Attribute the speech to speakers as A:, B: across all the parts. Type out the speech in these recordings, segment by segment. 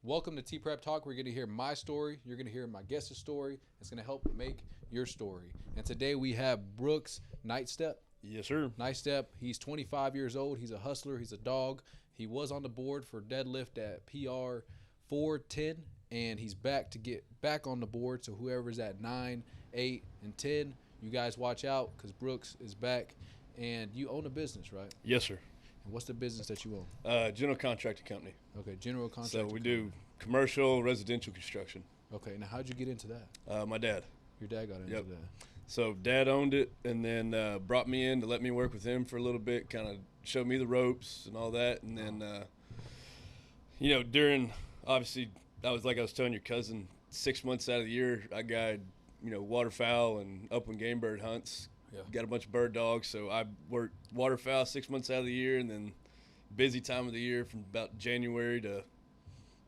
A: Welcome to T Prep Talk. We're going to hear my story. You're going to hear my guest's story. It's going to help make your story. And today we have Brooks Knightstep.
B: Yes, sir.
A: Knightstep. He's 25 years old. He's a hustler. He's a dog. He was on the board for deadlift at PR 410, and he's back to get back on the board. So whoever's at 9, 8, and 10, you guys watch out because Brooks is back. And you own a business, right?
B: Yes, sir.
A: And what's the business that you own?
B: General contracting company.
A: Okay, general contracting.
B: So we do commercial, residential construction.
A: Okay, now how'd you get into that?
B: My dad.
A: Your dad got into that.
B: So dad owned it and then brought me in to let me work with him for a little bit, kind of showed me the ropes and all that. And then, during, obviously, I was telling your cousin, 6 months out of the year, I guide, waterfowl and upland game bird hunts.
A: Yeah.
B: Got a bunch of bird dogs, so I worked waterfowl 6 months out of the year, and then busy time of the year from about January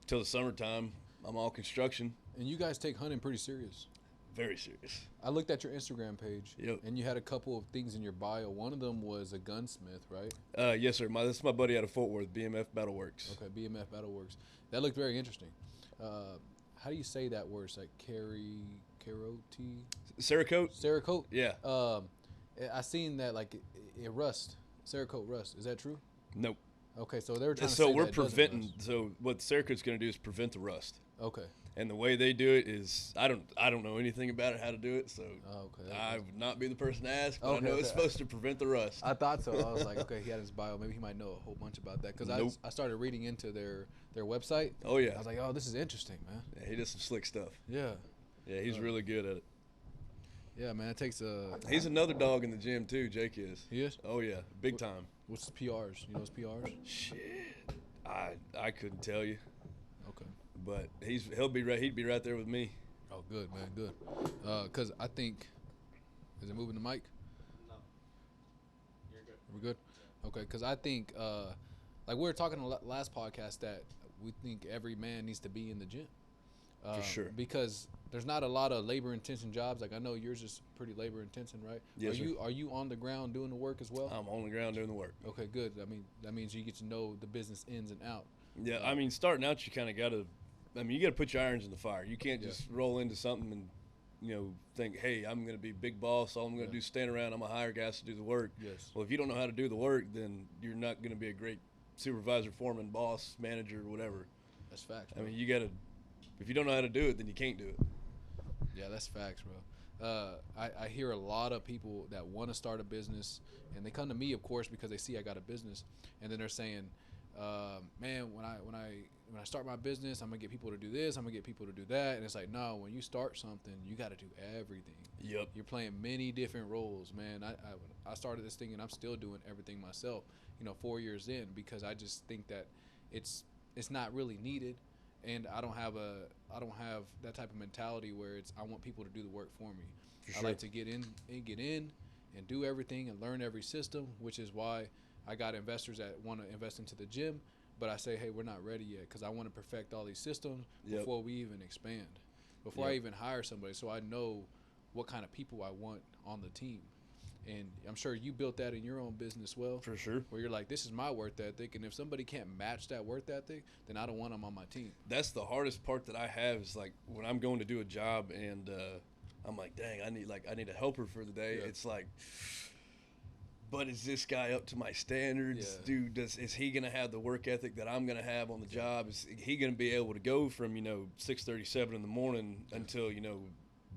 B: till the summertime, I'm all construction.
A: And you guys take hunting pretty serious.
B: Very serious.
A: I looked at your Instagram page,
B: Yep.
A: and you had a couple of things in your bio. One of them was a gunsmith, right?
B: Yes, sir. This is my buddy out of Fort Worth, BMF Battleworks.
A: Okay, BMF Battleworks. That looked very interesting. How do you say that word? It's like Cerakote?
B: Cerakote? Yeah.
A: I seen that it rust. Cerakote rust. Is that true?
B: Nope.
A: Okay, so they were trying to
B: So
A: say
B: we're
A: that it doesn't
B: preventing.
A: rust.
B: So what Cerakote's going to do is prevent the rust.
A: Okay.
B: And the way they do it is, I don't know anything about it, how to do it. So
A: Okay.
B: I would not be the person to ask, but
A: Okay,
B: I know it's
A: okay.
B: supposed to prevent the rust.
A: I thought so. I was like, okay, he had his bio. Maybe he might know a whole bunch about that because
B: Nope.
A: I started reading into their website.
B: Oh yeah.
A: I was like, oh, this is interesting, man.
B: Yeah, he does some slick stuff.
A: Yeah.
B: Yeah, he's really good at it.
A: Yeah, man. It takes a.
B: He's another dog in the gym too. Jake is.
A: He is.
B: Oh yeah, big time.
A: What's his PRs? You know his PRs?
B: Shit, I couldn't tell you,
A: Okay.
B: but he'd be right there with me.
A: Oh, good, man. Good. Because I think. Is it moving the mic?
C: No. You're good.
A: We're good. Okay. Because I think, like we were talking in the last podcast, that we think every man needs to be in the gym.
B: For sure.
A: Because there's not a lot of labor-intensive jobs. Like I know yours is pretty labor-intensive, right?
B: Yes, sir.
A: Are you on the ground doing the work as well?
B: I'm on the ground doing the work.
A: Okay, good. I mean, that means you get to know the business ins and out.
B: Yeah, I mean, starting out, you kind of got to. I mean, you got to put your irons in the fire. You can't just roll into something and think, hey, I'm going to be big boss. All I'm going to do is stand around. I'm going to hire guys to do the work.
A: Yes.
B: Well, if you don't know how to do the work, then you're not going to be a great supervisor, foreman, boss, manager, whatever.
A: That's facts.
B: I
A: Bro.
B: mean, you got to. If you don't know how to do it, then you can't do it.
A: Yeah, that's facts, bro. I hear a lot of people that want to start a business, and they come to me, of course, because they see I got a business, and then they're saying, "Man, when I start my business, I'm gonna get people to do this, I'm gonna get people to do that," and it's like, no, when you start something, you got to do everything.
B: Yep.
A: You're playing many different roles, man. I started this thing, and I'm still doing everything myself. 4 years in, because I just think that it's not really needed. And I don't have that type of mentality where I want people to do the work for me.
B: For
A: I
B: sure.
A: like to get in and do everything and learn every system, which is why I got investors that want to invest into the gym. But I say, hey, we're not ready yet because I want to perfect all these systems before we even expand, before I even hire somebody, so I know what kind of people I want on the team. And I'm sure you built that in your own business as well.
B: For sure.
A: Where you're like, this is my work ethic, and if somebody can't match that work ethic, then I don't want them on my team.
B: That's the hardest part that I have is like when I'm going to do a job and I'm like, dang, I need a helper for the day.
A: Yeah.
B: It's like, but is this guy up to my standards?
A: Yeah.
B: Dude, is he gonna have the work ethic that I'm gonna have on the job? Is he gonna be able to go from 6:37 in the morning until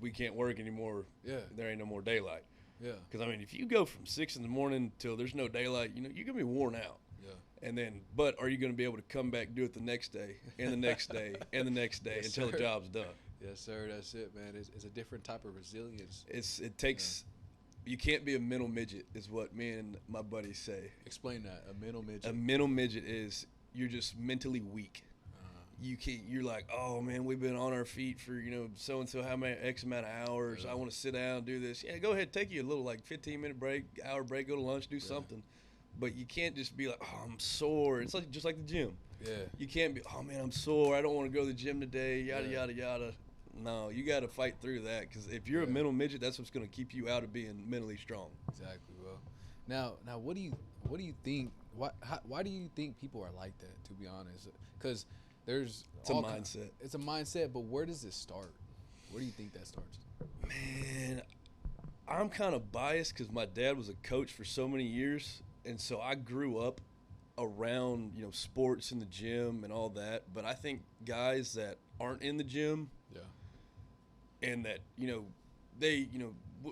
B: we can't work anymore?
A: Yeah.
B: There ain't no more daylight.
A: Yeah.
B: Because I mean, if you go from 6 in the morning till there's no daylight, you're gonna be worn out.
A: Yeah.
B: And then, but are you going to be able to come back and do it the next day, and the next day, and the next day
A: Yes,
B: until
A: sir.
B: the job's done?
A: Yes, sir. That's it, man. It's a different type of resilience.
B: It takes. You can't be a mental midget, is what me and my buddies say.
A: Explain that. A mental midget.
B: A mental midget is you're just mentally weak. You can't. You're like, oh man, we've been on our feet for so and so how many X amount of hours. I want to sit down and do this. Yeah, go ahead, take you a little 15-minute break, hour break, go to lunch, do something. But you can't just be like, oh, I'm sore. It's just like the gym.
A: Yeah.
B: You can't be, oh man, I'm sore. I don't want to go to the gym today. Yada yada yada. No, you got to fight through that because if you're a mental midget, that's what's going to keep you out of being mentally strong.
A: Exactly. Well, now, what do you think? Why do you think people are like that? To be honest, because There's
B: It's a mindset.
A: It's a mindset, but where does it start? Where do you think that starts?
B: Man, I'm kind of biased because my dad was a coach for so many years, and so I grew up around sports in the gym and all that. But I think guys that aren't in the gym, and that they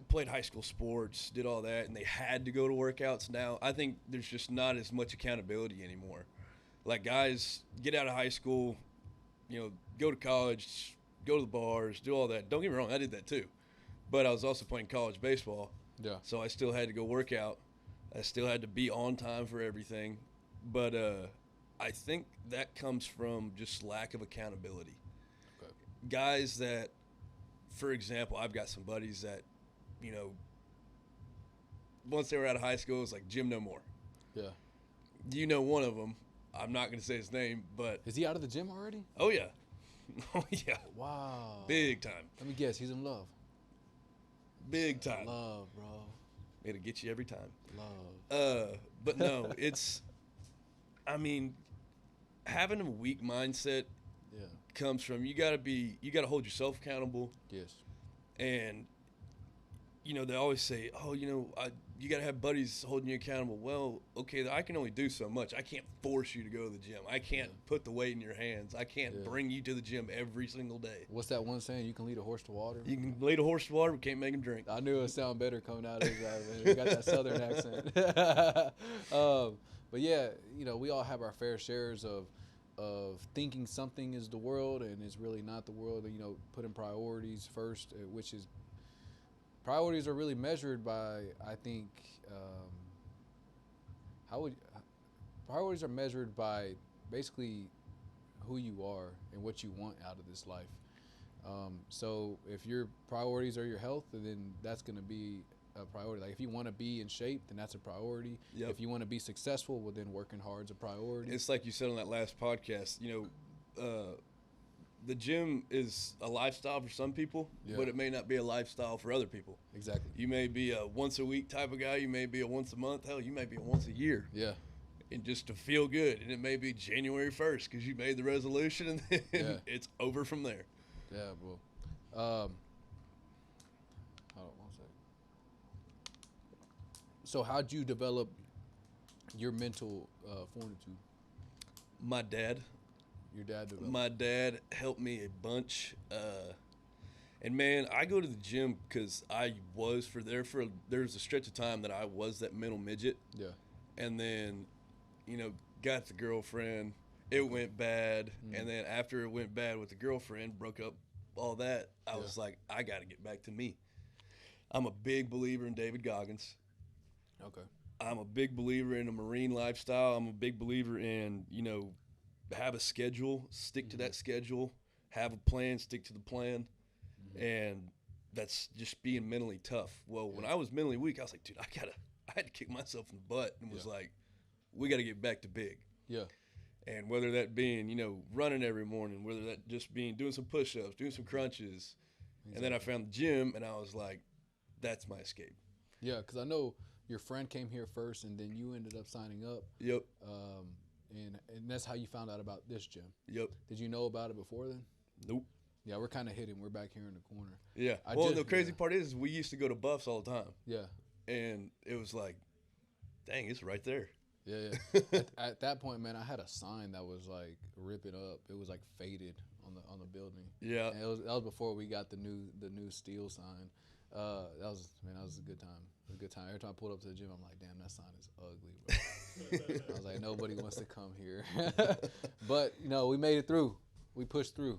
B: played high school sports, did all that, and they had to go to workouts. Now I think there's just not as much accountability anymore. Like, guys get out of high school, go to college, go to the bars, do all that. Don't get me wrong, I did that too. But I was also playing college baseball.
A: Yeah.
B: So I still had to go work out. I still had to be on time for everything. But I think that comes from just lack of accountability.
A: Okay.
B: Guys that, for example, I've got some buddies that, once they were out of high school, it was like gym no more.
A: Yeah.
B: One of them. I'm not going to say his name, but...
A: Is he out of the gym already?
B: Oh, yeah. Oh, yeah.
A: Wow.
B: Big time.
A: Let me guess. He's in love.
B: Big time.
A: Love, bro.
B: It'll get you every time.
A: Love.
B: But no, it's... I mean, having a weak mindset comes from you got to hold yourself accountable.
A: Yes.
B: And, they always say, oh, you got to have buddies holding you accountable. Well, okay, I can only do so much. I can't force you to go to the gym. I can't put the weight in your hands. I can't bring you to the gym every single day.
A: What's that one saying? You can lead a horse to water?
B: You can lead a horse to water, but can't make him drink.
A: I knew it would sound better coming out of his guy, man. He got that southern accent. But yeah, we all have our fair shares of thinking something is the world and it's really not the world. Putting priorities first, which is priorities are really measured by, I think, priorities are measured by basically who you are and what you want out of this life. So if your priorities are your health, then that's going to be a priority. Like, if you want to be in shape, then that's a priority.
B: Yep.
A: If you want to be successful, well, then working hard is a priority.
B: It's like you said on that last podcast, the gym is a lifestyle for some people, but it may not be a lifestyle for other people.
A: Exactly.
B: You may be a once a week type of guy. You may be a once a month. Hell, you may be a once a year.
A: Yeah.
B: And just to feel good. And it may be January 1st because you made the resolution, and then it's over from there.
A: Yeah, well. Hold on one second. So how'd you develop your mental fortitude?
B: My dad.
A: Your dad developed?
B: My dad helped me a bunch. And, man, I go to the gym because there's a stretch of time that I was that mental midget.
A: Yeah.
B: And then, got the girlfriend. It went bad. And then after it went bad with the girlfriend, broke up, all that, I was like, I got to get back to me. I'm a big believer in David Goggins.
A: Okay.
B: I'm a big believer in a Marine lifestyle. I'm a big believer in, have a schedule, stick to that schedule, have a plan, stick to the plan. And that's just being mentally tough. Well, when I was mentally weak, I was like, dude, I had to kick myself in the butt and was like, we got to get back to big.
A: Yeah.
B: And whether that being, running every morning, whether that just being doing some push-ups, doing some crunches. Exactly. And then I found the gym, and I was like, that's my escape.
A: Yeah, because I know your friend came here first, and then you ended up signing up.
B: Yep.
A: And that's how you found out about this gym.
B: Yep.
A: Did you know about it before then?
B: Nope.
A: Yeah, we're kind of hidden. We're back here in the corner.
B: Yeah. The crazy part is we used to go to Buffs all the time.
A: Yeah.
B: And it was like, dang, it's right there.
A: Yeah. At that point, man, I had a sign that was like ripping up. It was like faded on the building.
B: Yeah.
A: And that was before we got the new steel sign. That was a good time. It was a good time. Every time I pulled up to the gym, I'm like, damn, that sign is ugly, bro. I was like, nobody wants to come here. But we made it through. We pushed through,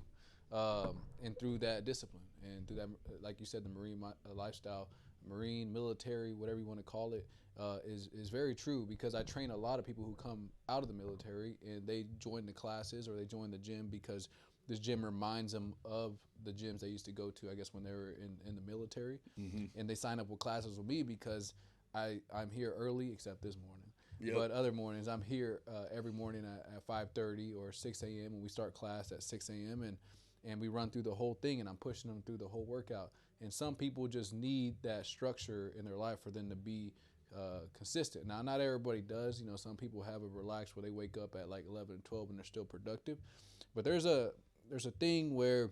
A: and through that discipline and through that, like you said, the Marine lifestyle, Marine military, whatever you want to call it. Is very true, because I train a lot of people who come out of the military and they join the classes or they join the gym because this gym reminds them of the gyms they used to go to, I guess, when they were in the military. And they sign up with classes with me because I'm here early, except this morning. Yep. But other mornings, I'm here every morning at 5:30 or 6 a.m. and we start class at 6 a.m. and we run through the whole thing, and I'm pushing them through the whole workout. And some people just need that structure in their life for them to be consistent. Now, not everybody does. Some people have it relaxed where they wake up at like 11 and 12 and they're still productive. But there's a thing where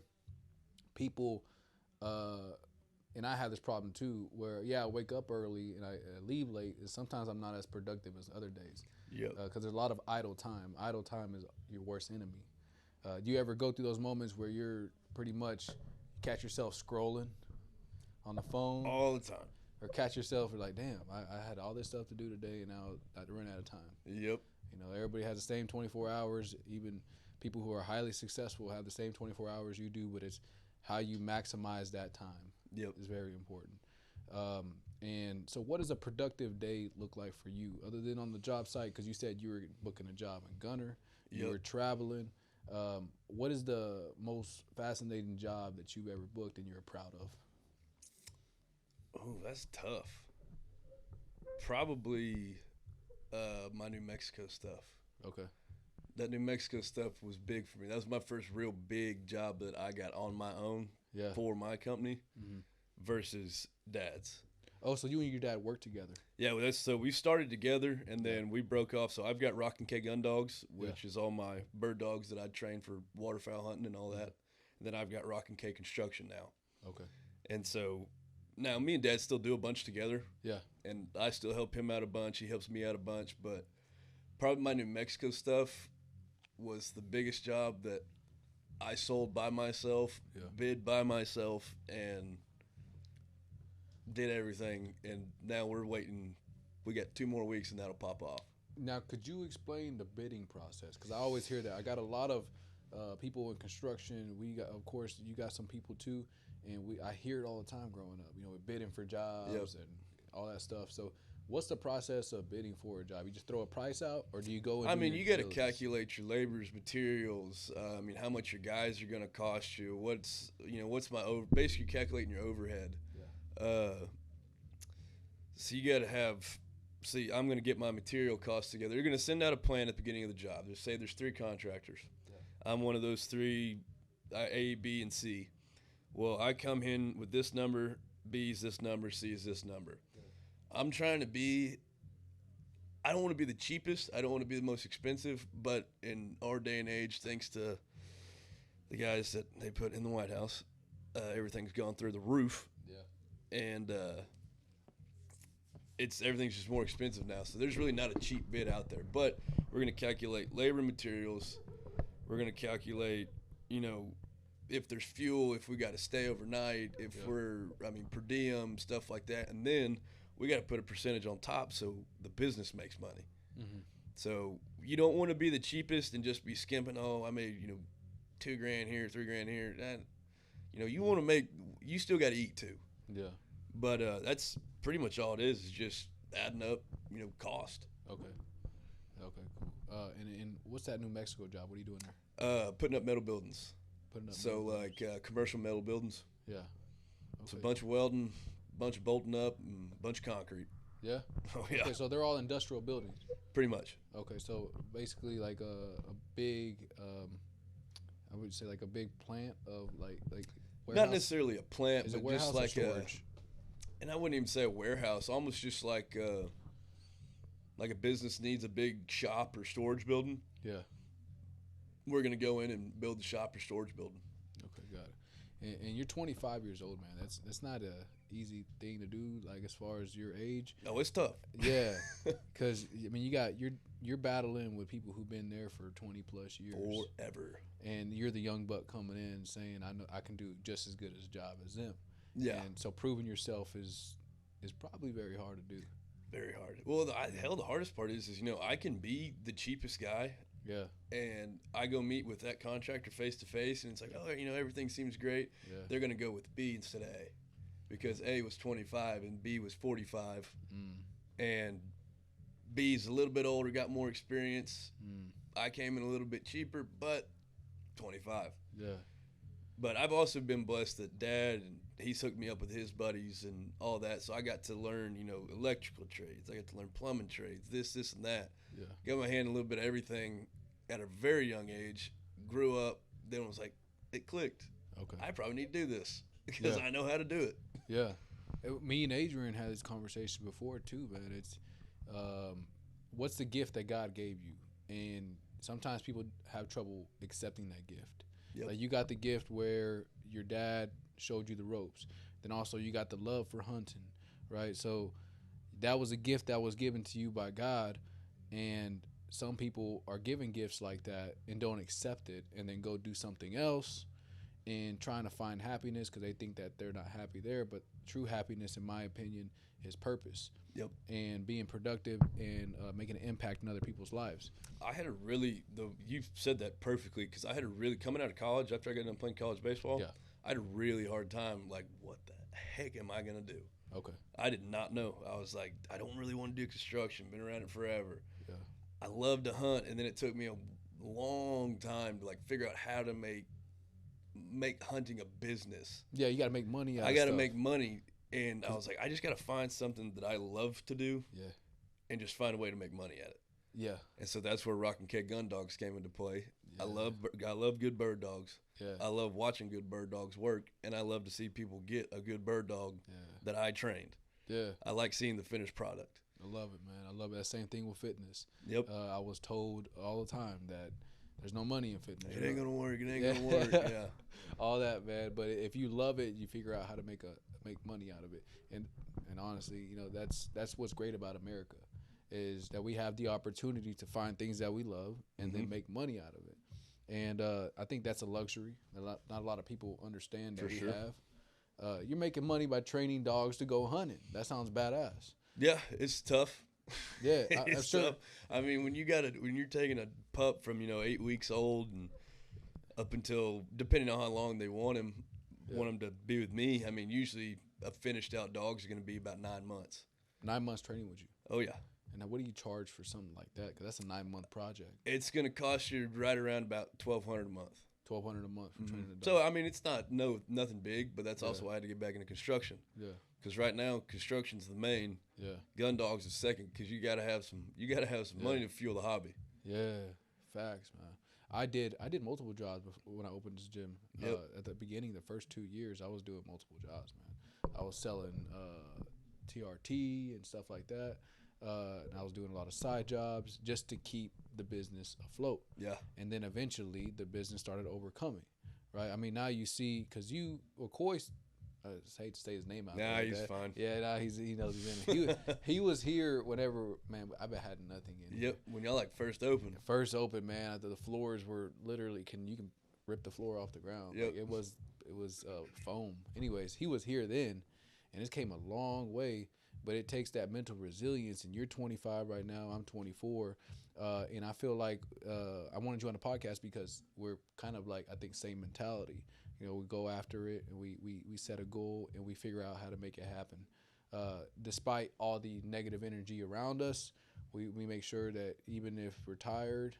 A: people, and I have this problem too, where I wake up early and I leave late, and sometimes I'm not as productive as other days.
B: Yeah.
A: Because there's a lot of idle time. Idle time is your worst enemy. Do you ever go through those moments where you're pretty much catch yourself scrolling on the phone
B: All the time.
A: or catch yourself like, damn, I had all this stuff to do today and now I run out of time?
B: Yep.
A: You know, everybody has the same 24 hours. Even people who are highly successful have the same 24 hours you do, but it's how you maximize that time.
B: Yep.
A: Is very important. And so what does a productive day look like for you other than on the job site? Because you said you were booking a job in Gunner, you were traveling. What is the most fascinating job that you've ever booked and you're proud of?
B: Oh, that's tough. Probably my New Mexico stuff.
A: Okay.
B: That New Mexico stuff was big for me. That was my first real big job that I got on my own for my company versus Dad's.
A: Oh, so you and your dad worked together?
B: Yeah, well, so we started together and then we broke off. So I've got Rock and K Gun Dogs, which is all my bird dogs that I train for waterfowl hunting and all that. And then I've got Rock and K Construction now.
A: Okay.
B: And so now me and Dad still do a bunch together.
A: Yeah.
B: And I still help him out a bunch. He helps me out a bunch. But probably my New Mexico stuff was the biggest job that I sold by myself, bid by myself, and did everything. And now we're waiting. We got 2 more weeks and that'll pop off.
A: Now, could you explain the bidding process? Because I always hear that. I got a lot of people in construction. We got, of course, you got some people too, and I hear it all the time growing up. You know, bidding for jobs and all that stuff. So, what's the process of bidding for a job? You just throw a price out, or do you go? And
B: you got to calculate your labor's materials. How much your guys are going to cost you. What's my basically calculating your overhead. So you got to have. See, I'm going to get my material costs together. You're going to send out a plan at the beginning of the job. Just say there's 3 contractors. Yeah. I'm one of those 3, A, B, and C. Well, I come in with this number, B is this number, C is this number. Yeah. I'm trying to be, I don't want to be the cheapest. I don't want to be the most expensive. But in our day and age, thanks to the guys that they put in the White House, everything's gone through the roof. Yeah. And everything's just more expensive now. So there's really not a cheap bid out there. But we're going to calculate labor and materials. We're going to calculate, if there's fuel, if we got to stay overnight, if per diem, stuff like that. And then we got to put a percentage on top so the business makes money. Mm-hmm. So you don't want to be the cheapest and just be skimping, I made, $2,000 here, $3,000 here. You want to you still got to eat too. Yeah. But that's pretty much all it is just adding up, cost.
A: Okay, cool. And what's that New Mexico job? What are you doing there?
B: Putting up metal buildings. Commercial metal buildings. Yeah. Okay. So a bunch of welding, bunch of bolting up, and a bunch of concrete.
A: Yeah?
B: Oh, yeah.
A: Okay, so they're all industrial buildings?
B: Pretty much.
A: Okay, so basically like a big, I would say like a big plant of like warehouse?
B: Not necessarily a plant, but just like storage? And I wouldn't even say a warehouse, almost just like a business needs a big shop or storage building. Yeah. We're going to go in and build the shop or storage building. Okay, got
A: it. And you're 25 years old, man. That's not a easy thing to do, like as far as your age.
B: No, it's tough.
A: Yeah, because you're battling with people who've been there for 20 plus years.
B: Forever.
A: And you're the young buck coming in saying, I know I can do just as good as a job as them. Yeah. And so proving yourself is probably very hard to do.
B: Very hard. Well, the hardest part is I can be the cheapest guy. Yeah. And I go meet with that contractor face to face, and it's like, everything seems great. Yeah. They're going to go with B instead of A because A was 25 and B was 45. And B's a little bit older, got more experience. I came in a little bit cheaper, but 25. Yeah. But I've also been blessed that Dad, and he's hooked me up with his buddies and all that. So I got to learn, electrical trades. I got to learn plumbing trades, this, and that. Yeah. Got my hand in a little bit of everything at a very young age. Grew up, then was like, it clicked. Okay. I probably need to do this because I know how to do it.
A: Yeah. Me and Adrian had this conversation before too, man. It's what's the gift that God gave you? And sometimes people have trouble accepting that gift.
B: Yep.
A: Like you got the gift where your dad showed you the ropes. Then also you got the love for hunting, right? So that was a gift that was given to you by God, and some people are given gifts like that and don't accept it and then go do something else and trying to find happiness because they think that they're not happy there. But true happiness, in my opinion, is purpose.
B: Yep.
A: And being productive and making an impact in other people's lives.
B: I had a really, you said that perfectly, because I had a really, coming out of college, after I got done playing college baseball,
A: Yeah.
B: I had a really hard time, like, what the heck am I going to do?
A: Okay.
B: I did not know. I was like, I don't really want to do construction, been around it forever.
A: Yeah.
B: I love to hunt, and then it took me a long time to, like, figure out how to make hunting a business.
A: Yeah, you got to make money out
B: I
A: of
B: got to
A: stuff.
B: make money, and I was like, I just got to find something that I love to do.
A: Yeah.
B: And just find a way to make money at it.
A: Yeah.
B: And so that's where Rock and Keg Gun Dogs came into play.
A: Yeah.
B: I love good bird dogs.
A: Yeah.
B: I love watching good bird dogs work, and I love to see people get a good bird dog that I trained.
A: Yeah.
B: I like seeing the finished product.
A: I love it, man. I love it. That same thing with fitness.
B: Yep.
A: I was told all the time that there's no money in fitness.
B: It ain't gonna work. It ain't gonna work. Yeah.
A: All that, man. But if you love it, you figure out how to make money out of it. And honestly, you know, that's what's great about America, is that we have the opportunity to find things that we love and then make money out of it. And I think that's a luxury that not a lot of people understand that we have. You're making money by training dogs to go hunting. That sounds badass.
B: Yeah, it's tough.
A: Yeah,
B: it's
A: sure.
B: tough. I mean, when you're taking a pup from 8 weeks old and up until, depending on how long they want him to be with me. I mean, usually a finished out dog is going to be about 9 months.
A: 9 months training with you.
B: Oh yeah.
A: And now, what do you charge for something like that? Because that's a 9-month project.
B: It's going to cost you right around about $1,200 a month.
A: $1,200 a month for training a dog.
B: So I mean, it's nothing big, but that's also why I had to get back into construction.
A: Yeah.
B: Because right now, construction's the main.
A: Yeah.
B: Gun dogs is second. Because you got to have some money to fuel the hobby.
A: Yeah. Facts, man. I did multiple jobs when I opened this gym. At the beginning, the first 2 years, I was doing multiple jobs, man. I was selling TRT and stuff like that. And I was doing a lot of side jobs just to keep the business afloat.
B: Yeah.
A: And then eventually the business started overcoming, right? I mean, now you see, because Coy, I just hate to say his name out there.
B: Nah,
A: like
B: he's
A: that.
B: fine.
A: Yeah, nah, he knows his name. He was here whenever, man, I had nothing in
B: Yep, when y'all first opened.
A: First open, man, the floors were literally, you can rip the floor off the ground.
B: Yep.
A: Like it was foam. Anyways, he was here then, and it came a long way. But it takes that mental resilience, and you're 25 right now. I'm 24, and I feel like I wanted you on the podcast because we're kind of like, I think, same mentality. You know, we go after it, and we set a goal, and we figure out how to make it happen. Despite all the negative energy around us, we make sure that even if we're tired,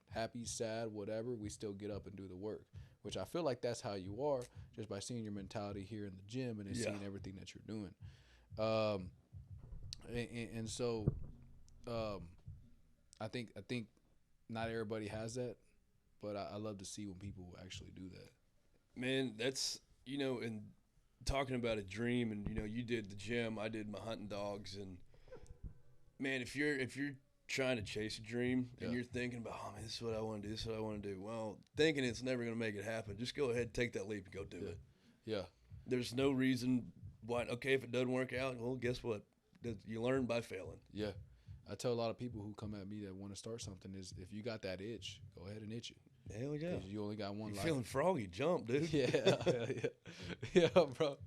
A: happy, sad, whatever, we still get up and do the work, which I feel like that's how you are just by seeing your mentality here in the gym and then seeing everything that you're doing. And so I think not everybody has that, but I love to see when people actually do that.
B: Man, that's, and talking about a dream, and you did the gym, I did my hunting dogs, and man, if you're trying to chase a dream and you're thinking about, oh man, this is what I want to do, well, thinking it's never going to make it happen, just go ahead, take that leap and go do it.
A: Yeah.
B: There's no reason why. Okay, if it doesn't work out, well, guess what? You learn by failing.
A: Yeah. I tell a lot of people who come at me that want to start something is, if you got that itch, go ahead and itch it.
B: Hell yeah.
A: Because you only got one life.
B: Feeling froggy, jump, dude.
A: Yeah, bro.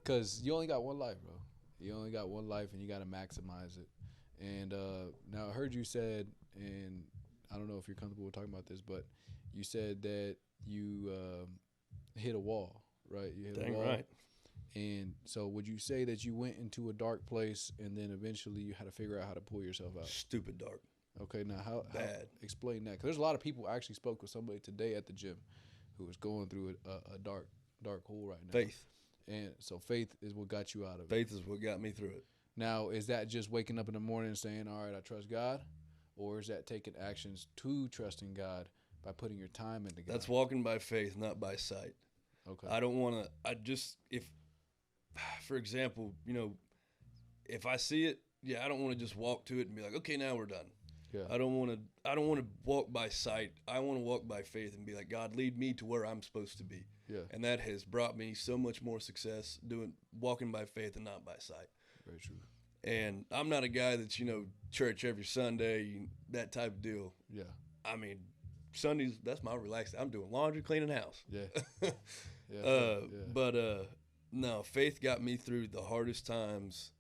A: Because you only got one life, bro. You only got one life, and you got to maximize it. And now I heard you said, and I don't know if you're comfortable with talking about this, but you said that you hit a wall, right? You hit a wall.
B: Right.
A: And so would you say that you went into a dark place and then eventually you had to figure out how to pull yourself out?
B: Stupid dark.
A: Okay, now how explain that? Because there's a lot of people. I actually spoke with somebody today at the gym who was going through a dark hole right now.
B: Faith.
A: And so faith is what got you out of it.
B: Faith is what got me through it.
A: Now, is that just waking up in the morning and saying, all right, I trust God? Or is that taking actions to trusting God by putting your time into God?
B: That's walking by faith, not by sight.
A: Okay.
B: I don't want to, for example, if I see it, I don't want to just walk to it and be like, okay, now we're done.
A: Yeah.
B: I don't want to walk by sight. I want to walk by faith and be like, God, lead me to where I'm supposed to be.
A: Yeah.
B: And that has brought me so much more success walking by faith and not by sight.
A: Very true.
B: And I'm not a guy that's, church every Sunday, that type of deal.
A: Yeah.
B: I mean, Sundays, that's my relaxed. I'm doing laundry, cleaning house.
A: Yeah.
B: But no, faith got me through the hardest times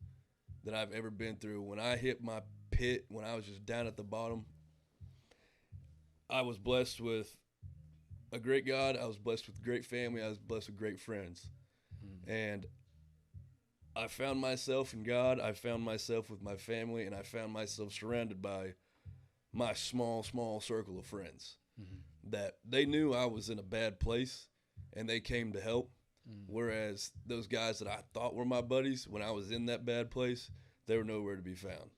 B: that I've ever been through. When I hit my pit, when I was just down at the bottom, I was blessed with a great God. I was blessed with great family. I was blessed with great friends. And I found myself in God. I found myself with my family, and I found myself surrounded by my small circle of friends that they knew I was in a bad place, and they came to help. Whereas those guys that I thought were my buddies, when I was in that bad place, they were nowhere to be found.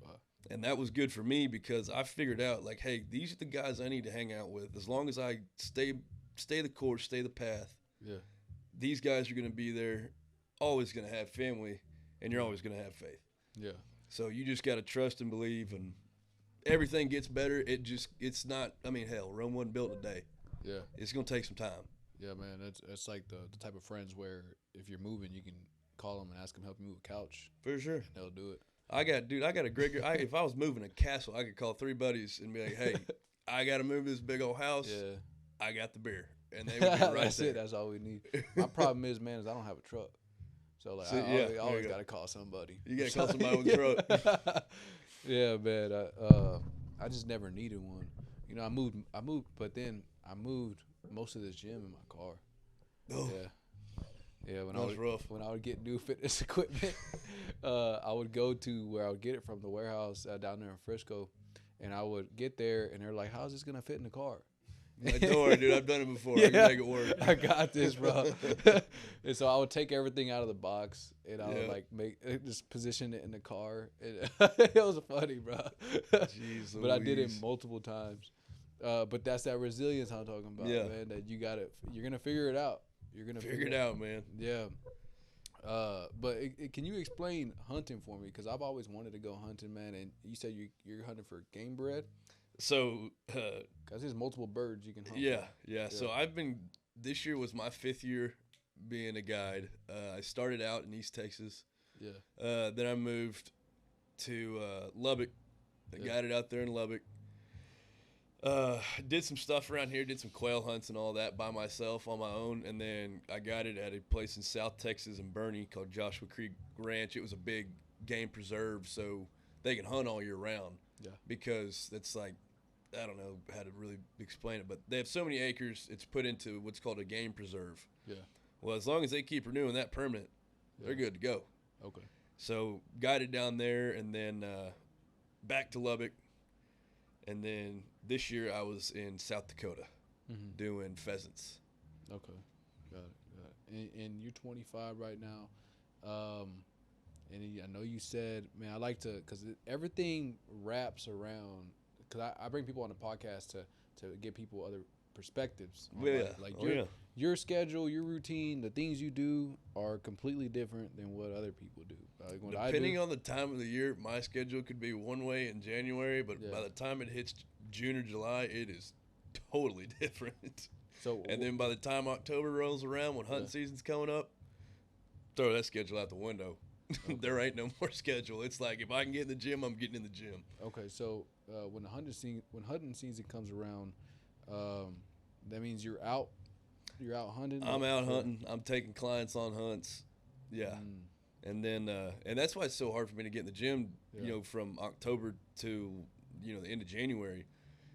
B: Wow. And that was good for me because I figured out, like, hey, these are the guys I need to hang out with. As long as I stay the course, stay the path, these guys are going to be there, always going to have family, and you're always going to have faith. Yeah. So you just got to trust and believe, and everything gets better. It's not, hell, Rome wasn't built in a day. Yeah. It's going to take some time.
A: Yeah, man, it's like the type of friends where if you're moving, you can call them and ask them to help you move a couch.
B: For sure.
A: And they'll do it.
B: I got a great if I was moving a castle, I could call 3 buddies and be like, hey, I got to move this big old house. Yeah. I got the beer. And they would be right
A: That's
B: there.
A: it. That's all we need. My problem is, man, is I don't have a truck. So, like, I always got to call somebody.
B: You got to call somebody with a truck.
A: Yeah, man. I just never needed one. I moved, but then I moved most of this gym in my car. Oh. Yeah, when I would get new fitness equipment, I would go to where I would get it from, the warehouse down there in Frisco, and I would get there, and they're like, "How's this gonna fit in the car?"
B: Like, don't worry, dude. I've done it before. I can make it work.
A: I got this, bro. And so I would take everything out of the box, and I would just position it in the car. It was funny, bro.
B: Jeez,
A: but I did it multiple times. But that's that resilience I'm talking about, man. That you're gonna figure it out. You're gonna
B: figure it out, man.
A: Yeah. But can you explain hunting for me? Because I've always wanted to go hunting, man. And you said you're hunting for game bred.
B: So,
A: because there's multiple birds you can hunt.
B: Yeah. So this year was my 5th year being a guide. I started out in East Texas. Yeah. Then I moved to Lubbock. I guided out there in Lubbock. Did some stuff around here, did some quail hunts and all that by myself on my own, and then I guided at a place in South Texas in Bernie called Joshua Creek Ranch. It was a big game preserve, so they can hunt all year round. Yeah. Because it's like, I don't know how to really explain it, but they have so many acres, it's put into what's called a game preserve. Yeah. Well, as long as they keep renewing that permit, they're good to go. Okay. So guided down there, and then back to Lubbock, and then this year I was in South Dakota doing pheasants.
A: Okay, got it. And you're 25 right now, and I know you said, man, I like to, because everything wraps around, because I bring people on the podcast to give people other perspectives. Your schedule, your routine, the things you do are completely different than what other people do. Like
B: Depending on the time of the year, my schedule could be one way in January, but by the time it hits June or July, it is totally different. And then by the time October rolls around, when hunting season's coming up, throw that schedule out the window. Okay. There ain't no more schedule. It's like, if I can get in the gym, I'm getting in the gym.
A: Okay, so when hunting season comes around, that means you're out hunting?
B: I'm out hunting. I'm taking clients on hunts. Yeah. And then and that's why it's so hard for me to get in the gym, from October to, the end of January,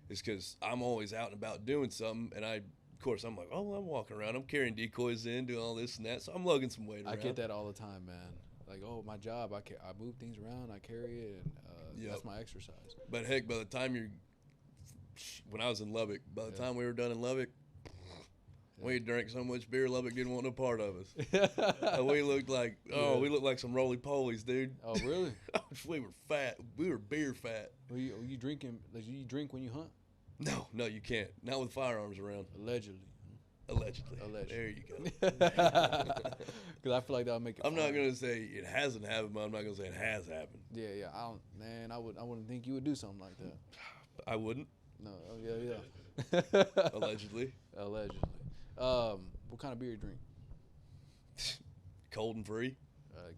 B: is because I'm always out and about doing something. And I'm like, I'm walking around. I'm carrying decoys in, doing all this and that. So I'm lugging some weight around.
A: I get that all the time, man. Like, my job, I move things around, I carry it, and that's my exercise.
B: But heck, by the time when I was in Lubbock, by the time we were done in Lubbock, we drank so much beer, Lubbock didn't want no part of us. We looked like some roly-polies, dude.
A: Oh, really?
B: We were fat. We were beer fat.
A: Were you drinking? Like, you drink when you hunt?
B: No, you can't. Not with firearms around.
A: Allegedly.
B: Allegedly.
A: Allegedly.
B: There you go.
A: Because I feel like that'll make it.
B: I'm not gonna say it hasn't happened, but I'm not gonna say it has happened.
A: Yeah. I wouldn't think you would do something like that.
B: I wouldn't.
A: No. Oh, yeah.
B: Allegedly.
A: Allegedly. What kind of beer you drink?
B: Cold and free.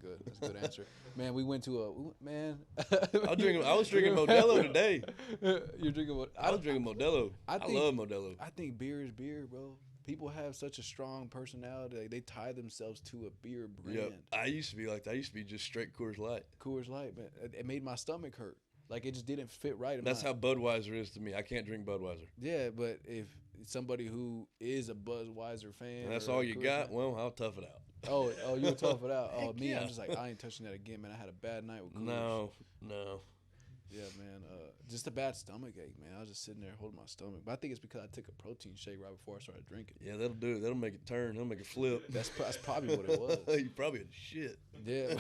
A: Good. That's a good answer. Man, we went to
B: I was drinking Modelo today.
A: You're drinking what?
B: I was drinking Modelo. I love Modelo.
A: I think beer is beer, bro. People have such a strong personality. Like, they tie themselves to a beer brand.
B: Yep. I used to be like that. I used to be just straight Coors Light.
A: Coors Light, man. It made my stomach hurt. Like, it just didn't fit right.
B: That's how Budweiser is to me. I can't drink Budweiser.
A: Yeah, but if somebody who is a Budweiser fan,
B: and that's all you got, well, I'll tough it out.
A: Oh, you tough it out. Oh, me,
B: yeah.
A: I'm just like, I ain't touching that again, man. I had a bad night with Coors.
B: No.
A: Yeah, man. Just a bad stomach ache, man. I was just sitting there holding my stomach. But I think it's because I took a protein shake right before I started drinking.
B: Yeah, that'll do it. That'll make it turn. That'll make it flip.
A: That's probably what it was.
B: You probably had shit.
A: Yeah,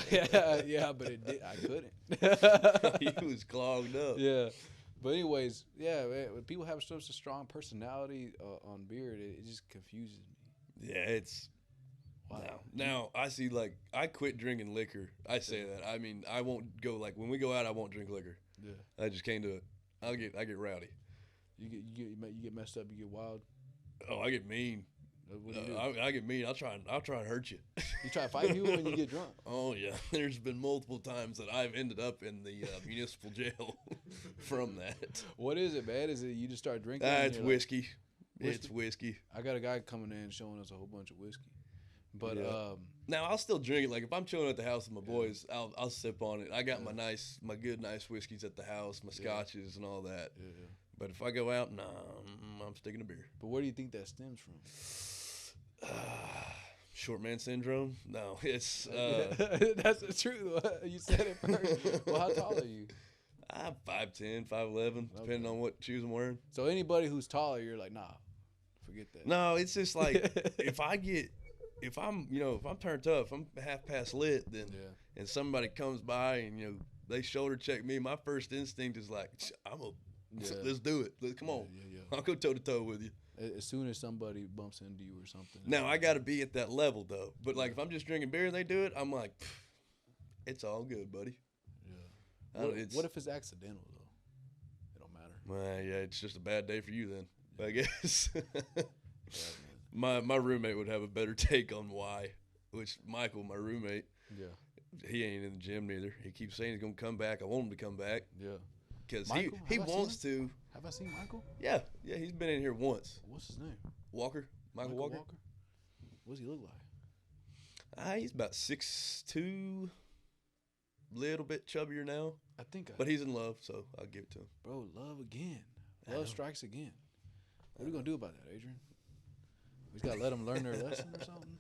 A: but it did. I couldn't.
B: He was clogged up.
A: Yeah. But anyways, yeah, man, when people have such a strong personality on beer, it just confuses me.
B: Yeah, it's... Wow. Now, I see, like, I quit drinking liquor. I say that. I mean, I won't go, like, when we go out, I won't drink liquor. Yeah. I just can't do it. I get rowdy.
A: You get messed up, you get wild?
B: Oh, I get mean.
A: What do you do?
B: I get mean. I'll try and hurt you.
A: You try to fight people when you get drunk?
B: Oh, yeah. There's been multiple times that I've ended up in the municipal jail from that.
A: What is it, man? Is it you just start drinking?
B: It's whiskey. It's whiskey.
A: I got a guy coming in showing us a whole bunch of whiskey. But
B: now I'll still drink it. Like if I'm chilling at the house with my boys, I'll sip on it. I got my good nice whiskeys at the house, my scotches and all that. Yeah. But if I go out, I'm sticking to beer.
A: But where do you think that stems from?
B: Short man syndrome? No, it's
A: that's the truth. You said it first. Well, how tall are you?
B: I'm 5'10", 5'11", depending on what shoes I'm wearing.
A: So anybody who's taller, you're like, nah, forget that.
B: No, it's just like if I'm turned up, if I'm half past lit, then and somebody comes by and they shoulder check me, my first instinct is like, let's do it. Come on, I'll go toe to toe with you.
A: As soon as somebody bumps into you or something.
B: Now I got to be at that level though. But like if I'm just drinking beer and they do it, I'm like, it's all good, buddy.
A: Yeah. What if it's accidental though? It don't matter.
B: Well, yeah, it's just a bad day for you then, I guess. My roommate would have a better take on why, which Michael, my roommate, he ain't in the gym neither. He keeps saying he's gonna come back. I want him to come back. Yeah, because he wants to.
A: Have I seen Michael?
B: Yeah, he's been in here once.
A: What's his name?
B: Walker. Michael Walker.
A: What does he look like?
B: He's about 6'2", little bit chubbier now. But he's in love, so I'll give it to him.
A: Bro, love again. Love strikes again. What are we gonna do about that, Adrian? We just gotta let them learn their lesson or something.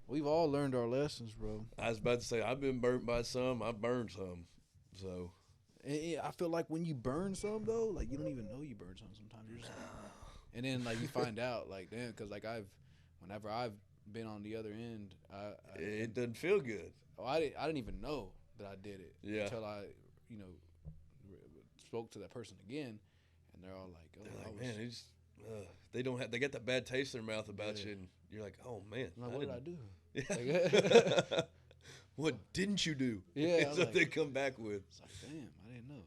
A: We've all learned our lessons, bro.
B: I was about to say I've been burnt by some. I burned some, so.
A: I feel like when you burn some though, like you don't even know you burned some. Sometimes you're just like, and then like you find out like damn, because like whenever I've been on the other end,
B: it doesn't feel good.
A: Oh, I didn't even know that I did it until I spoke to that person again, and they're all like, "Oh,
B: man, it's." They get that bad taste in their mouth about you, and you're like, "Oh man,
A: like, what did I do?
B: Yeah. What didn't you do?"
A: Yeah,
B: that's what they come back with.
A: It's like, damn, I didn't know.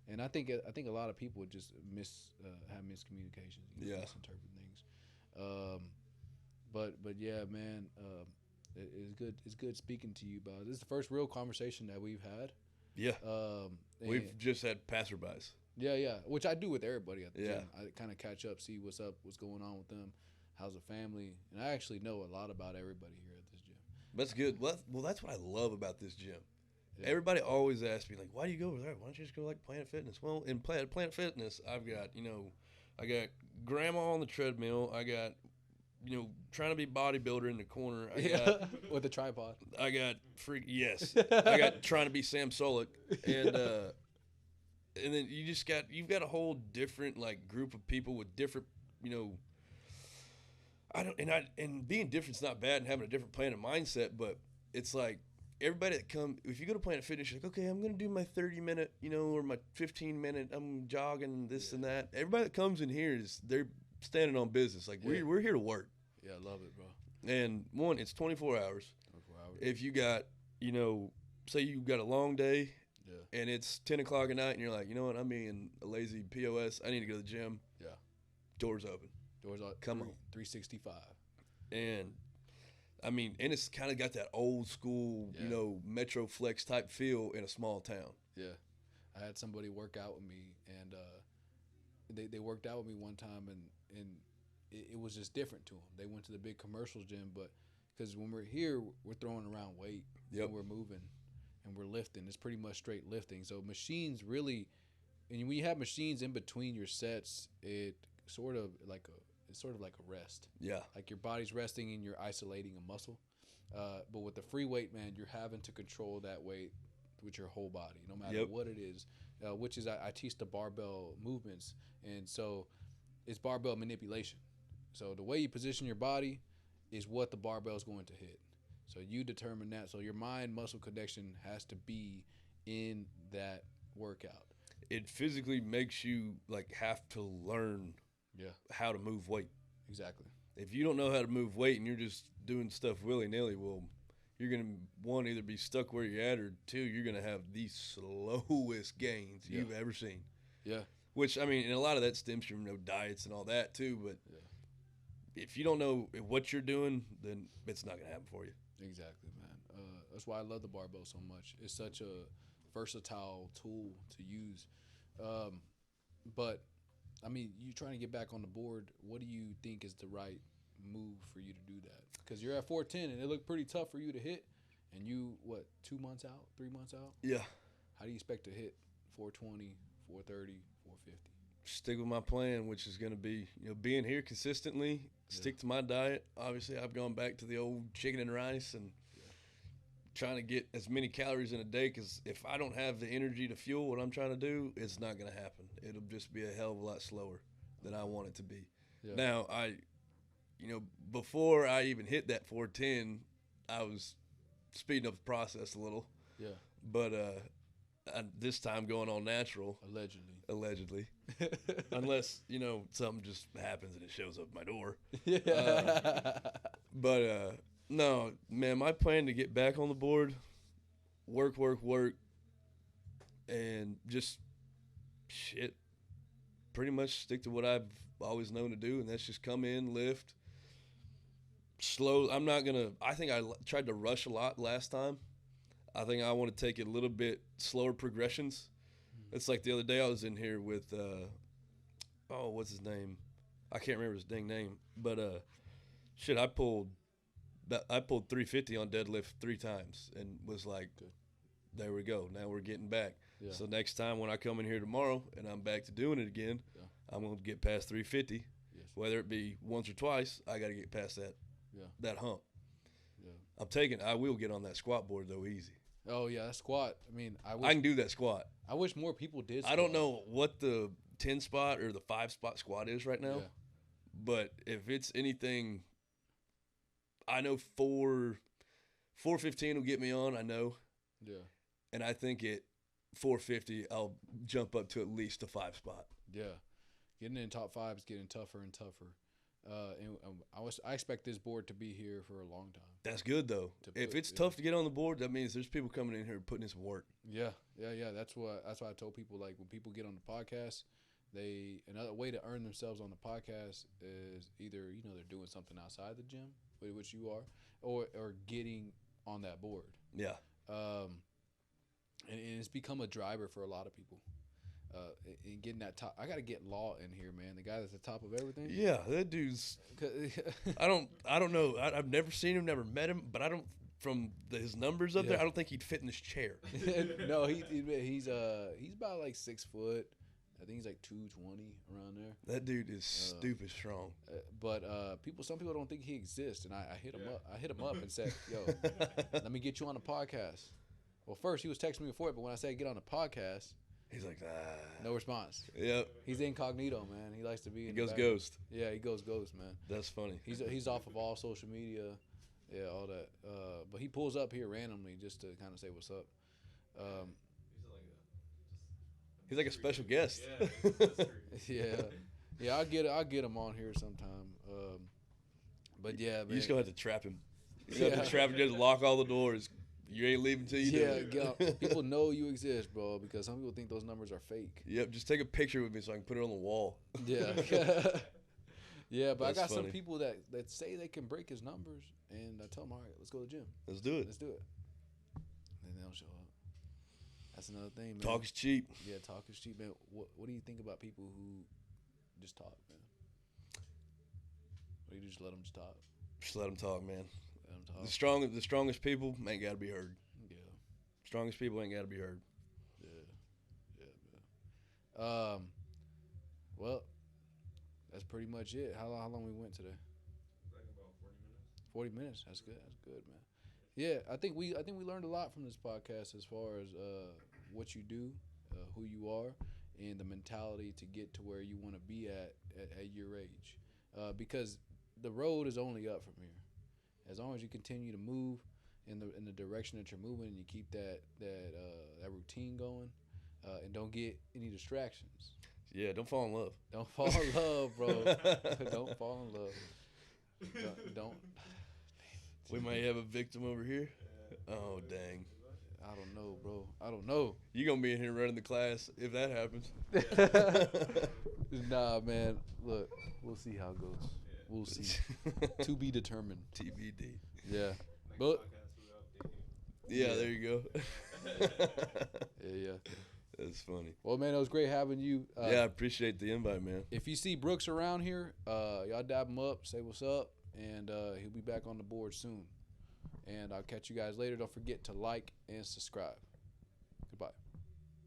A: And I think a lot of people just have miscommunications, misinterpret things. But yeah, man, it's good. It's good speaking to you about this. Is the first real conversation that we've had.
B: Yeah. We've just had passerbys.
A: Yeah, which I do with everybody at the gym. I kind of catch up, see what's up, what's going on with them, how's the family, and I actually know a lot about everybody here at this gym.
B: That's good. Well, that's what I love about this gym. Yeah. Everybody always asks me, like, why do you go over there? Why don't you just go, like, Planet Fitness? Well, in Planet Fitness, I've got, I got grandma on the treadmill. I got, trying to be bodybuilder in the I got
A: with a tripod.
B: I got I got trying to be Sam Sulek. And then you've got a whole different like group of people with different, and being different's not bad and having a different plan and mindset, but it's like everybody that if you go to Planet Fitness, you're like, okay, I'm going to do my 30-minute, or my 15-minute, I'm jogging this and that. Everybody that comes in here standing on business. Like we're here to work.
A: Yeah, I love it, bro.
B: And one, it's 24 hours.
A: 24 hours.
B: If you got, say you got a long day, and it's 10 o'clock at night, and you're like, you know what, I'm being a lazy POS. I need to go to the gym.
A: Yeah.
B: Doors open.
A: Doors on.
B: Come on.
A: 365.
B: And I mean, and it's kind of got that old school, Metro Flex type feel in a small town.
A: Yeah. I had somebody work out with me, and they worked out with me one time, and it was just different to them. They went to the big commercial gym, but because when we're here, we're throwing around weight, and we're moving, and we're lifting. It's pretty much straight lifting. So machines really, and when you have machines in between your sets, it's sort of like a rest.
B: Yeah.
A: Like your body's resting and you're isolating a muscle. But with the free weight, man, you're having to control that weight with your whole body, no matter what it is. Which is I teach the barbell movements, and so it's barbell manipulation. So the way you position your body is what the barbell is going to hit. So you determine that. So your mind-muscle connection has to be in that workout.
B: It physically makes you have to learn how to move weight.
A: Exactly.
B: If you don't know how to move weight and you're just doing stuff willy-nilly, well, you're going to, one, either be stuck where you're at, or two, you're going to have the slowest gains you've ever seen.
A: Yeah.
B: Which, I mean, and a lot of that stems from diets and all that too, but if you don't know what you're doing, then it's not going to happen for you.
A: Exactly, man. That's why I love the barbell so much. It's such a versatile tool to use. But I mean, you trying to get back on the board. What do you think is the right move for you to do that? Because you're at 410, and it looked pretty tough for you to hit. And you, 2 months out, 3 months out?
B: Yeah.
A: How do you expect to hit 420, 430, 450?
B: Stick with my plan, which is going to be, being here consistently, stick to my diet. Obviously, I've gone back to the old chicken and rice and trying to get as many calories in a day, because if I don't have the energy to fuel what I'm trying to do, it's not going to happen. It'll just be a hell of a lot slower than I want it to be. Yeah. Now, before I even hit that 410, I was speeding up the process a little. Yeah. But this time going all natural. Allegedly. Unless, something just happens and it shows up at my door. No, man, my plan to get back on the board, work, and just pretty much stick to what I've always known to do, and that's just come in, lift, slow. I think I tried to rush a lot last time. I think I want to take it a little bit slower progressions. It's like the other day I was in here with, what's his name? I can't remember his dang name, but I pulled 350 on deadlift 3 times and was like, there we go. Now we're getting back. Yeah. So next time when I come in here tomorrow and I'm back to doing it again, I'm going to get past 350. Yes. Whether it be once or twice, I got to get past that hump. Yeah. I will get on that squat board though easy.
A: Oh yeah, that squat. I mean,
B: I can do that squat.
A: I wish more people did squat.
B: I don't know what the 10 spot or the 5 spot squat is right now, but if it's anything, I know 415 will get me on. I know. Yeah. And I think at 450, I'll jump up to at least a 5 spot.
A: Yeah. Getting in top 5 is getting tougher and tougher. And I expect this board to be here for a long time.
B: That's good though. If it's tough to get on the board, that means there's people coming in here putting in some work.
A: Yeah. That's why I told people, like, when people get on the podcast, another way to earn themselves on the podcast is either they're doing something outside the gym, which you are, or getting on that board. Yeah. And it's become a driver for a lot of people. In getting that top, I got to get Law in here, man. The guy that's at the top of everything.
B: Yeah, that dude's. I don't know. I've never seen him, never met him, but I don't. From his numbers up there, I don't think he'd fit in this chair.
A: No, he's about like 6 foot. I think he's like 220 around there.
B: That dude is stupid strong.
A: But some people don't think he exists, and I hit him up. I hit him up and said, "Yo, let me get you on the podcast." Well, first he was texting me before it, but when I said get on the podcast,
B: he's like,
A: no response.
B: Yep.
A: He's incognito, man. He likes to be.
B: He goes ghost.
A: Yeah, he goes ghost, man.
B: That's funny.
A: He's off of all social media, all that. But he pulls up here randomly just to kind of say what's up.
B: He's like a special guest.
A: Yeah. Yeah, I'll get him on here sometime. But yeah, man.
B: You just gonna have to trap him. You have to trap him. Just lock all the doors. You ain't leaving till you do.
A: Yeah, people know you exist, bro, because some people think those numbers are fake.
B: Yep, just take a picture with me so I can put it on the wall.
A: Yeah. Yeah, but
B: That's
A: I got
B: funny.
A: some people that say they can break his numbers, and I tell them, all right, let's go to the gym.
B: Let's do it.
A: Let's do it. And they don't show up. That's another thing, man.
B: Talk is cheap.
A: Yeah, talk is cheap, man. What do you think about people who just talk, man? Or you just let them just talk?
B: Just let them talk, man.
A: Let them talk.
B: The strongest people ain't got to be heard.
A: Yeah.
B: Strongest people ain't got to be heard.
A: Yeah, man. Well, that's pretty much it. How long we went today?
C: Like about 40 minutes.
A: 40 minutes. That's good, man. Yeah, I think we learned a lot from this podcast as far as what you do, who you are, and the mentality to get to where you want to be at your age. Because the road is only up from here. As long as you continue to move in the direction that you're moving, and you keep that routine going, and don't get any distractions.
B: Yeah, don't fall in love.
A: Don't fall in love, bro. Don't fall in love. Don't.
B: We might have a victim over here. Oh, dang.
A: I don't know, bro. I don't know.
B: You going to be in here running the class if that happens.
A: Nah, man. Look, we'll see how it goes. We'll see. To be determined.
B: TBD.
A: Yeah.
C: Next
A: But
C: podcast, we'll update you.
B: Yeah, there you go.
A: yeah.
B: That's funny.
A: Well, man, it was great having you.
B: Yeah, I appreciate the invite, man.
A: If you see Brooks around here, y'all dab him up, say what's up, and he'll be back on the board soon. And I'll catch you guys later. Don't forget to like and subscribe.